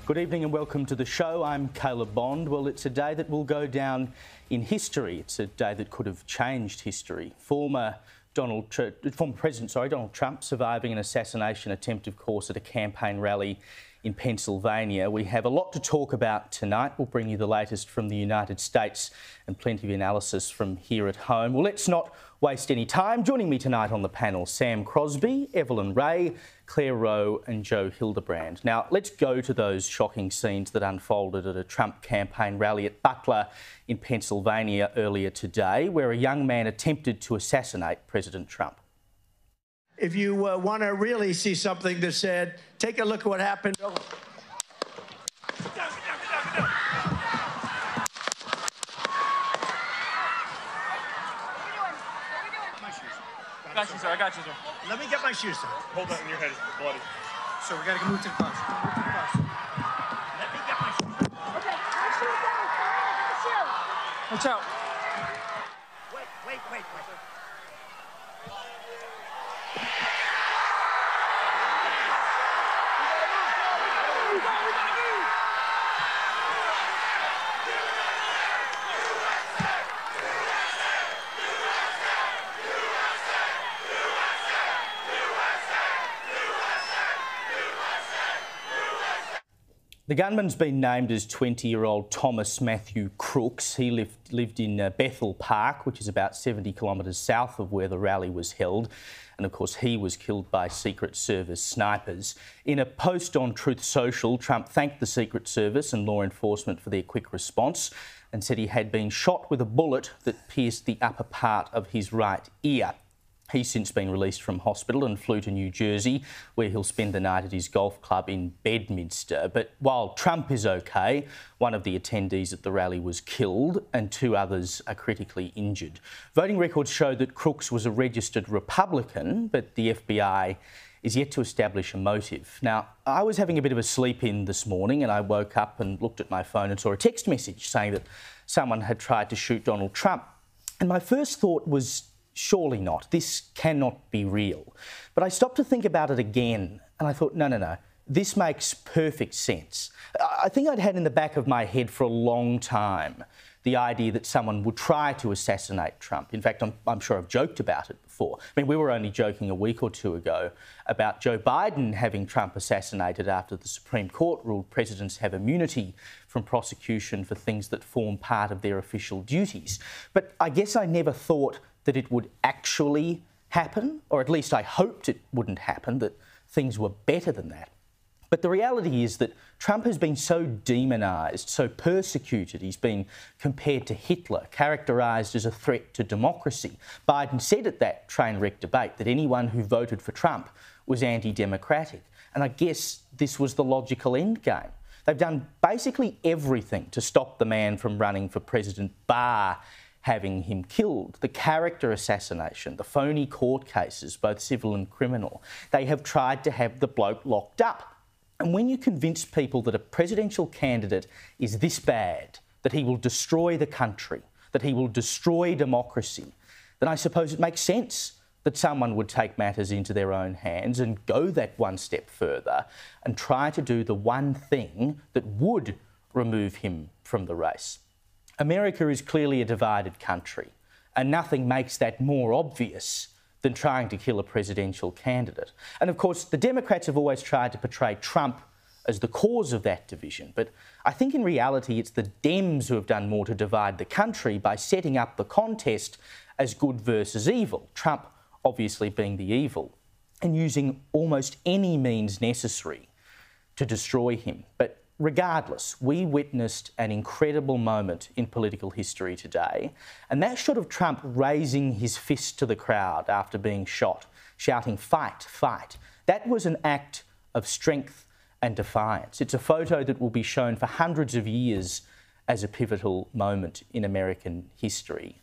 Good evening and welcome to the show. I'm Caleb Bond. Well, it's a day that will go down in history. It's a day that could have changed history. Former President Donald Trump surviving an assassination attempt, of course, at a campaign rally in Pennsylvania. We have a lot to talk about tonight. We'll bring you the latest from the United States and plenty of analysis from here at home. Well, let's not waste any time. Joining me tonight on the panel, Sam Crosby, Evelyn Ray, Claire Rowe and Joe Hildebrand. Now, let's go to those shocking scenes that unfolded at a Trump campaign rally at Butler in Pennsylvania earlier today, where a young man attempted to assassinate President Trump. If you want to really see something that said, take a look at what happened. Oh. I got you, sir. Let me get my shoes on. Hold that in your head. It's bloody. So we got to move to the bus. Let me get my shoes on. Okay, my shoes down. Get the shoe. Watch out. Wait. The gunman's been named as 20-year-old Thomas Matthew Crooks. He lived in Bethel Park, which is about 70 kilometres south of where the rally was held. And of course, he was killed by Secret Service snipers. In a post on Truth Social, Trump thanked the Secret Service and law enforcement for their quick response and said he had been shot with a bullet that pierced the upper part of his right ear. He's since been released from hospital and flew to New Jersey, where he'll spend the night at his golf club in Bedminster. But while Trump is OK, one of the attendees at the rally was killed and two others are critically injured. Voting records show that Crooks was a registered Republican, but the FBI is yet to establish a motive. Now, I was having a bit of a sleep-in this morning and I woke up and looked at my phone and saw a text message saying that someone had tried to shoot Donald Trump. And my first thought was, surely not. This cannot be real. But I stopped to think about it again and I thought, no. This makes perfect sense. I think I'd had in the back of my head for a long time the idea that someone would try to assassinate Trump. In fact, I'm sure I've joked about it before. I mean, we were only joking a week or two ago about Joe Biden having Trump assassinated after the Supreme Court ruled presidents have immunity from prosecution for things that form part of their official duties. But I guess I never thought that it would actually happen, or at least I hoped it wouldn't happen, that things were better than that. But the reality is that Trump has been so demonised, so persecuted. He's been compared to Hitler, characterised as a threat to democracy. Biden said at that train wreck debate that anyone who voted for Trump was anti-democratic. And I guess this was the logical end game. They've done basically everything to stop the man from running for president, bar having him killed. The character assassination, the phony court cases, both civil and criminal. They have tried to have the bloke locked up. And when you convince people that a presidential candidate is this bad, that he will destroy the country, that he will destroy democracy, then I suppose it makes sense that someone would take matters into their own hands and go that one step further and try to do the one thing that would remove him from the race. America is clearly a divided country, and nothing makes that more obvious than trying to kill a presidential candidate. And of course, the Democrats have always tried to portray Trump as the cause of that division. But I think in reality, it's the Dems who have done more to divide the country by setting up the contest as good versus evil, Trump obviously being the evil, and using almost any means necessary to destroy him. But regardless, we witnessed an incredible moment in political history today, and that shot of Trump raising his fist to the crowd after being shot, shouting, "Fight, fight," that was an act of strength and defiance. It's a photo that will be shown for hundreds of years as a pivotal moment in American history.